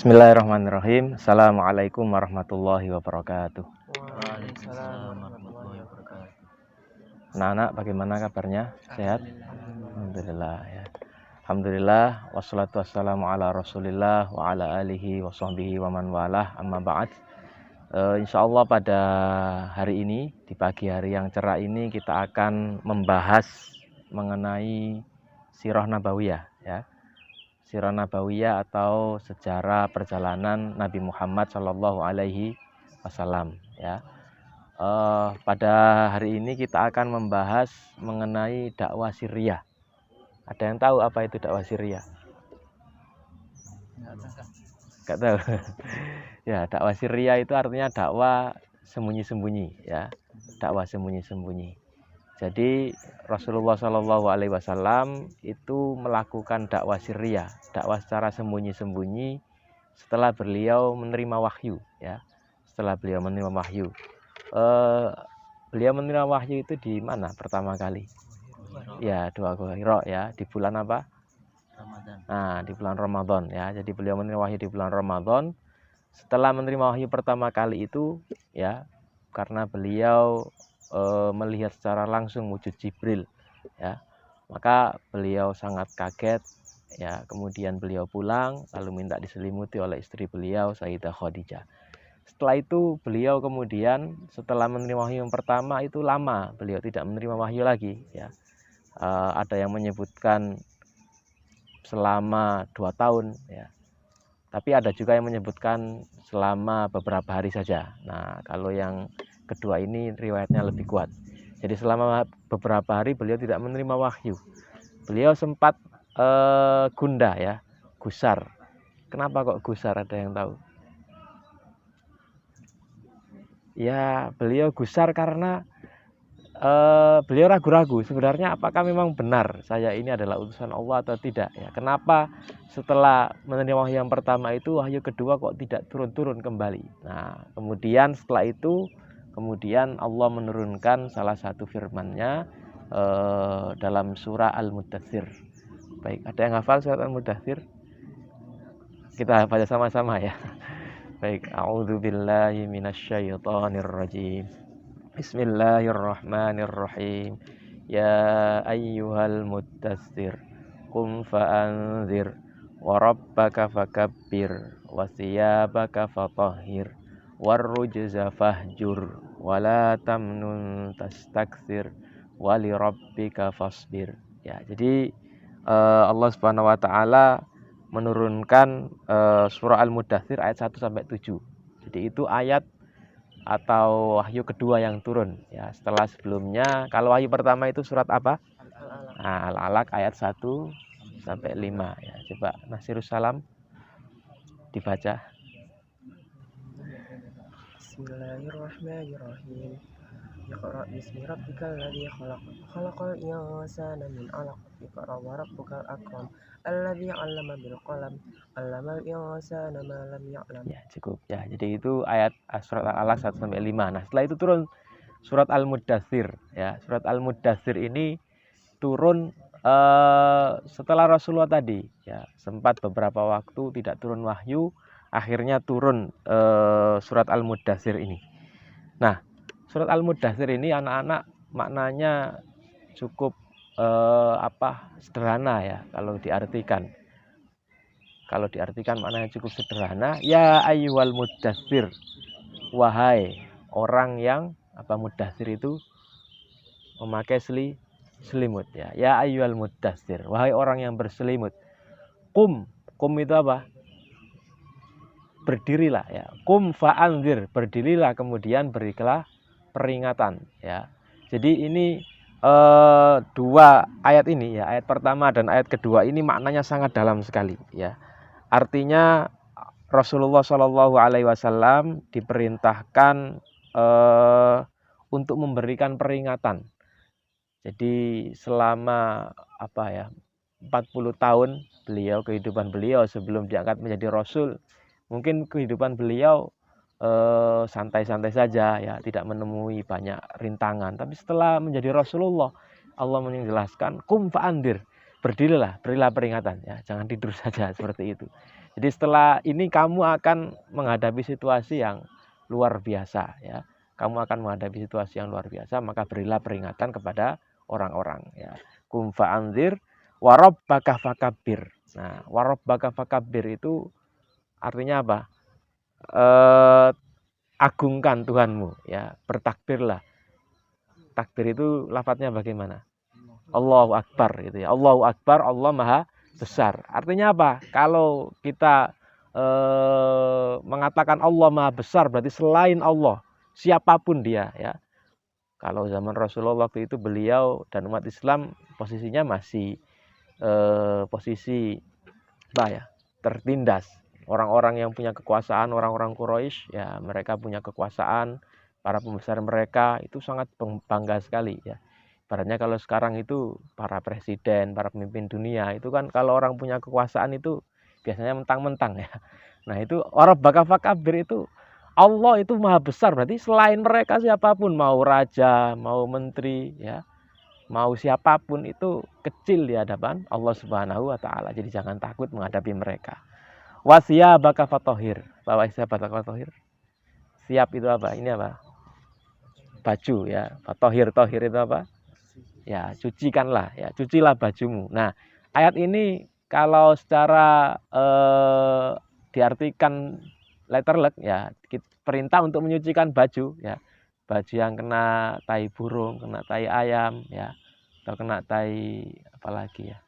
Bismillahirrahmanirrahim. Assalamualaikum warahmatullahi wabarakatuh. Waalaikumsalam warahmatullahi wabarakatuh. Anak-anak, bagaimana kabarnya? Sehat? Alhamdulillah ya. Alhamdulillah, wassalatu wassalamu ala rasulillah wa ala alihi wa sahbihi wa man walah, amma ba'd. Insyaallah pada hari ini, di pagi hari yang cerah ini, kita akan membahas mengenai sirah nabawiyah ya. Sirah nabawiyah atau sejarah perjalanan Nabi Muhammad Shallallahu Alaihi Wasallam ya. Pada hari ini kita akan membahas mengenai dakwah Syria. Ada yang tahu apa itu dakwah Syria? Gak tahu. Ya, dakwah Syria itu artinya dakwah sembunyi-sembunyi ya. Dakwah sembunyi-sembunyi. Jadi Rasulullah Shallallahu Alaihi Wasallam itu melakukan dakwah Syria, dakwah secara sembunyi-sembunyi setelah beliau menerima wahyu ya. Setelah beliau menerima wahyu, beliau menerima wahyu itu di mana pertama kali? Ya, Dua Gua Hira ya, di bulan apa? Ramadan. Nah, di bulan Ramadan ya. Jadi beliau menerima wahyu di bulan Ramadan. Setelah menerima wahyu pertama kali itu ya, karena beliau melihat secara langsung wujud Jibril ya, maka beliau sangat kaget ya. Kemudian beliau pulang lalu minta diselimuti oleh istri beliau Sayyidah Khadijah. Setelah itu beliau kemudian setelah menerima wahyu yang pertama itu lama beliau tidak menerima wahyu lagi ya. Ada yang menyebutkan selama 2 tahun ya, tapi ada juga yang menyebutkan selama beberapa hari saja. Nah, kalau yang kedua ini riwayatnya lebih kuat. Jadi selama beberapa hari beliau tidak menerima wahyu. Beliau sempat gundah ya, gusar. Kenapa kok gusar? Ada yang tahu? Ya, beliau gusar karena beliau ragu-ragu sebenarnya apakah memang benar saya ini adalah utusan Allah atau tidak ya. Kenapa setelah menerima wahyu yang pertama itu wahyu kedua kok tidak turun-turun kembali. Nah, kemudian setelah itu kemudian Allah menurunkan salah satu firman-Nya dalam surah Al-Mudaththir. Baik, ada yang hafal surat Al-Mudaththir? Kita baca sama-sama ya. Baik, a'udzubillahi minasyaitonirrajim. Bismillahirrahmanirrahim. Ya ayyuhal mudaththir qum fa'anzir wa rabbaka fakabbir wa thiyabaka fatahhir warrujza fahjur wa la tamnun tastakthir wa li rabbika fasbir. Ya, jadi Allah Subhanahu wa taala menurunkan surah Al-Mudaththir ayat 1 sampai 7. Jadi itu ayat atau wahyu kedua yang turun ya. Setelah sebelumnya, kalau wahyu pertama itu surat apa? Nah, Al-Alaq ayat 1 sampai 5 ya. Coba Nasirus Salam dibaca. Bismillahirrahmanirrahim. Iqra bismi rabbikal ladzi khalaq. Khalaqal insana min 'alaq. Iqra wa rabbukal akram. Alladzi 'allama bil qalam. 'Allamal insana ma lam ya'lam. Ya, cukup ya. Jadi itu ayat surat Al-Alaq 1 sampai 5. Nah, setelah itu turun surat Al-Mudaththir ya. Surat Al-Mudaththir ini turun setelah Rasulullah tadi ya, sempat beberapa waktu tidak turun wahyu, akhirnya turun surat Al-Mudaththir ini. Nah, surat Al-Mudaththir ini anak-anak maknanya cukup sederhana ya kalau diartikan. Kalau diartikan maknanya cukup sederhana. Ya ayyuhal mudaththir, wahai orang yang mudaththir itu memakai selimut ya. Ya ayyuhal mudaththir, wahai orang yang berselimut. Qum itu apa? Berdirilah ya. Qum fa'anzir, berdirilah kemudian berilah peringatan ya. Jadi ini dua ayat ini ya, ayat pertama dan ayat kedua ini maknanya sangat dalam sekali ya. Artinya Rasulullah Shallallahu Alaihi Wasallam diperintahkan untuk memberikan peringatan. Jadi selama 40 tahun kehidupan beliau sebelum diangkat menjadi Rasul, mungkin kehidupan beliau santai-santai saja ya, tidak menemui banyak rintangan. Tapi setelah menjadi Rasulullah, Allah menjelaskan kum fa'andir, berdirilah, berilah peringatan ya, jangan tidur saja seperti itu. Jadi setelah ini kamu akan menghadapi situasi yang luar biasa ya. Kamu akan menghadapi situasi yang luar biasa, maka berilah peringatan kepada orang-orang ya. Kum fa'anzir wa rabbaka fakabbir. Nah, wa rabbaka fakabbir itu artinya apa? Agungkan Tuhanmu ya, bertakbirlah. Takbir itu lafadznya bagaimana? Allahu Akbar gitu ya. Allahu Akbar, Allah Maha Besar. Artinya apa? Kalau kita mengatakan Allah Maha Besar, berarti selain Allah, siapapun dia ya. Kalau zaman Rasulullah waktu itu beliau dan umat Islam posisinya masih posisi apa ya? Tertindas. Orang-orang yang punya kekuasaan, orang-orang Quraisy ya, mereka punya kekuasaan, para pembesar mereka itu sangat bangga sekali ya. Ibaratnya kalau sekarang itu para presiden, para pemimpin dunia itu kan kalau orang punya kekuasaan itu biasanya mentang-mentang ya. Nah itu orang bakal fakabir itu Allah itu maha besar, berarti selain mereka siapapun, mau raja, mau menteri ya, mau siapapun itu kecil di hadapan Allah Subhanahu wa taala. Jadi jangan takut menghadapi mereka. Wasya baka fatohir. Bahwa siap baka fatohir. Siap itu apa? Ini apa? Baju ya. Fatohir, tohir itu apa? Ya, cucikanlah ya, cucilah bajumu. Nah, ayat ini kalau secara diartikan letterlek ya, perintah untuk menyucikan baju ya. Baju yang kena tai burung, kena tai ayam ya, atau kena tai apalagi ya,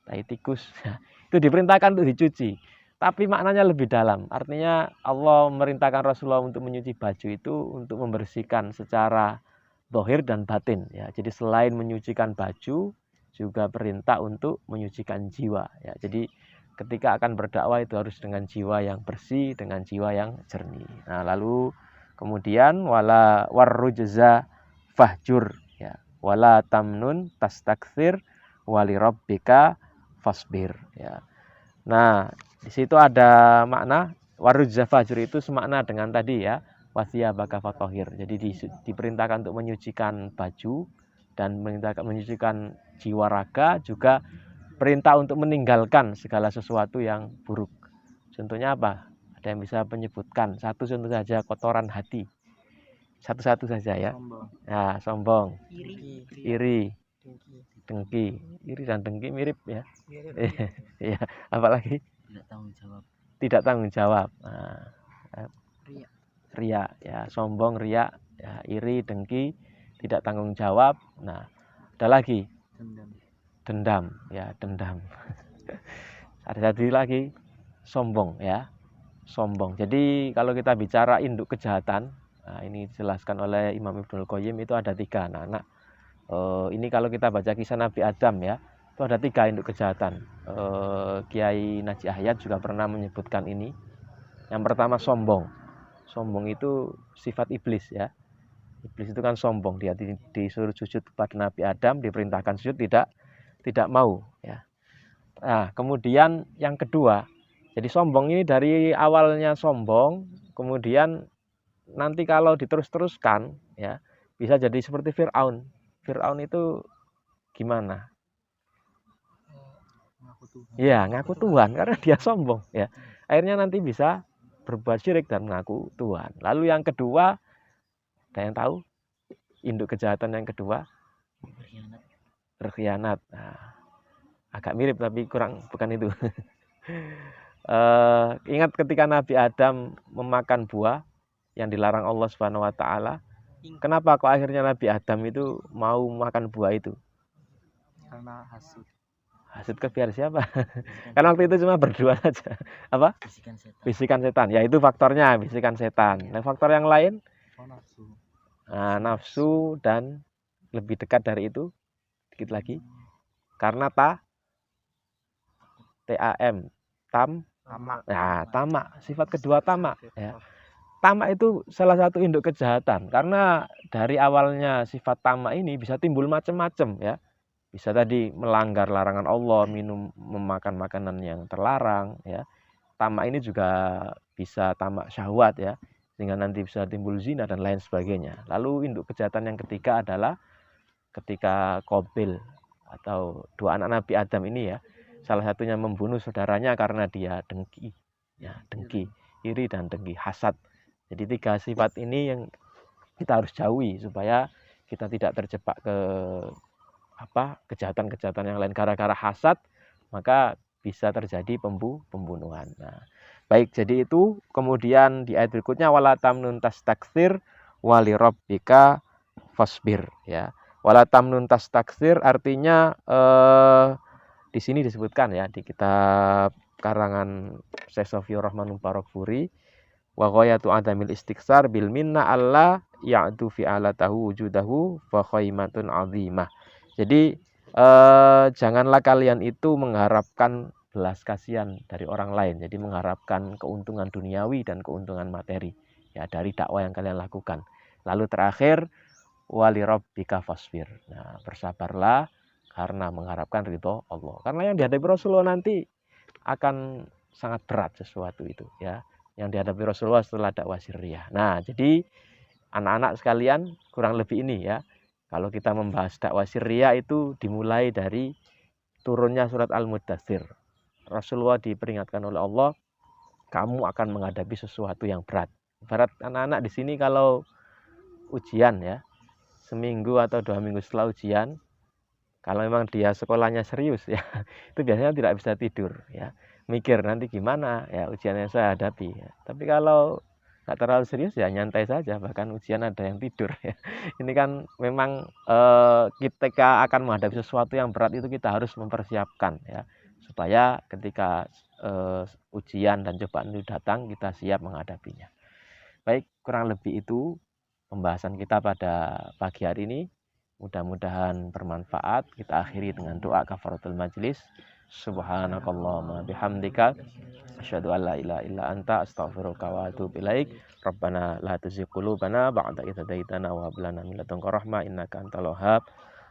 tai tikus ya. Itu diperintahkan untuk dicuci. Tapi maknanya lebih dalam. Artinya Allah memerintahkan Rasulullah untuk menyuci baju itu untuk membersihkan secara zahir dan batin ya. Jadi selain menyucikan baju juga perintah untuk menyucikan jiwa ya. Jadi ketika akan berdakwah itu harus dengan jiwa yang bersih, dengan jiwa yang jernih. Nah, lalu kemudian wala warrujza fahjur ya. Wala tamnun tastakthir wali rabbika fasbir ya. Nah, di situ ada makna warujza fahjur itu semakna dengan tadi ya. Wasya baka fatohir. Jadi diperintahkan untuk menyucikan baju dan menyucikan jiwa raga, juga perintah untuk meninggalkan segala sesuatu yang buruk. Contohnya apa? Ada yang bisa menyebutkan satu contoh saja, kotoran hati. Satu-satu saja ya. Nah, sombong, iri, dengki. Iri dan dengki mirip ya. Ya, apalagi? Tidak tanggung jawab. Nah, ria ya, sombong, ria ya, iri, dengki, tidak tanggung jawab. Nah, ada lagi dendam ya, dendam. Ada satu lagi sombong ya, sombong. Jadi kalau kita bicara induk kejahatan, nah ini dijelaskan oleh Imam Ibnul Qayyim, itu ada 3 anak-anak. Ini kalau kita baca kisah Nabi Adam ya, itu ada 3 induk kejahatan. Kiai Najih Ahyad juga pernah menyebutkan ini. Yang pertama sombong. Sombong itu sifat iblis ya. Iblis itu kan sombong, dia disuruh sujud kepada Nabi Adam, diperintahkan sujud tidak mau ya. Nah, kemudian yang kedua, jadi sombong ini dari awalnya sombong, kemudian nanti kalau diterus-teruskan ya, bisa jadi seperti Fir'aun. Fir'aun itu gimana? Ya, ngaku Tuhan karena dia sombong ya. Akhirnya nanti bisa berbuat syirik dan mengaku Tuhan. Lalu yang kedua, ada yang tahu? Induk kejahatan yang kedua? Berkhianat. Nah, agak mirip tapi bukan itu. Ingat ketika Nabi Adam memakan buah yang dilarang Allah Subhanahu wa taala. Kenapa kok akhirnya Nabi Adam itu mau makan buah itu? Karena hasud. Hasud ke biar siapa? Karena waktu itu cuma berdua saja. Apa? Bisikan setan. Ya itu faktornya, bisikan setan. Nah, faktor yang lain? Nafsu. Nah, nafsu dan lebih dekat dari itu sedikit lagi. Karena TAM, tamak. Nah, tamak. Sifat kedua tamak ya. Tamak itu salah satu induk kejahatan, karena dari awalnya sifat tamak ini bisa timbul macam-macam ya. Bisa tadi melanggar larangan Allah, memakan makanan yang terlarang ya. Tamak ini juga bisa tamak syahwat ya, sehingga nanti bisa timbul zina dan lain sebagainya. Lalu induk kejahatan yang ketiga adalah ketika Qabil atau 2 anak Nabi Adam ini ya, salah satunya membunuh saudaranya karena dia dengki ya, dengki, iri dan dengki, hasad. Jadi 3 sifat ini yang kita harus jauhi supaya kita tidak terjebak ke kejahatan-kejahatan yang lain gara-gara hasad, maka bisa terjadi pembunuhan. Nah, baik, jadi itu kemudian di ayat berikutnya wala tamnun tastaktsir wali rabbika fasbir, ya. Wala tamnun tastaktsir artinya di sini disebutkan ya di kitab karangan Syekh Sofiyur Rahman Mubarakfuri wa ghayatu adamil istiksar bil minna alla ya'tu fi alatahu wujudahu fa khaimatun azimah. Jadi janganlah kalian itu mengharapkan belas kasihan dari orang lain. Jadi mengharapkan keuntungan duniawi dan keuntungan materi ya dari dakwah yang kalian lakukan. Lalu terakhir wali rabbika fasbir. Nah, bersabarlah karena mengharapkan ridho Allah. Karena yang dihadapi Rasulullah nanti akan sangat berat sesuatu itu ya. Yang dihadapi Rasulullah setelah dakwah sirriyah. Nah, jadi anak-anak sekalian kurang lebih ini ya. Kalau kita membahas dakwah sirriyah itu dimulai dari turunnya surat Al-Muddatsir. Rasulullah diperingatkan oleh Allah, kamu akan menghadapi sesuatu yang berat. Berat anak-anak di sini kalau ujian ya, seminggu atau 2 minggu setelah ujian, kalau memang dia sekolahnya serius ya, itu biasanya tidak bisa tidur ya. Mikir nanti gimana ya ujian yang saya hadapi ya. Tapi kalau nggak terlalu serius ya nyantai saja, bahkan ujian ada yang tidur ya. Ini kan memang ketika akan menghadapi sesuatu yang berat itu kita harus mempersiapkan ya, supaya ketika ujian dan cobaan itu datang kita siap menghadapinya. Baik, kurang lebih itu pembahasan kita pada pagi hari ini. Mudah-mudahan bermanfaat. Kita akhiri dengan doa kafaratul majlis. Subhanakallahumma bihamdika asyhadu an la ilaha illa anta astaghfiruka wa atubu ilaik. Rabbana la tuzigh qulubana ba'da idh hadaitana wa hab lana min ladunka rahmah innaka antal wahhab.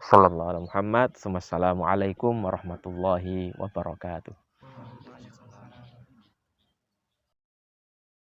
Sallallahu alaihi Muhammad. Wassalamualaikum warahmatullahi wabarakatuh.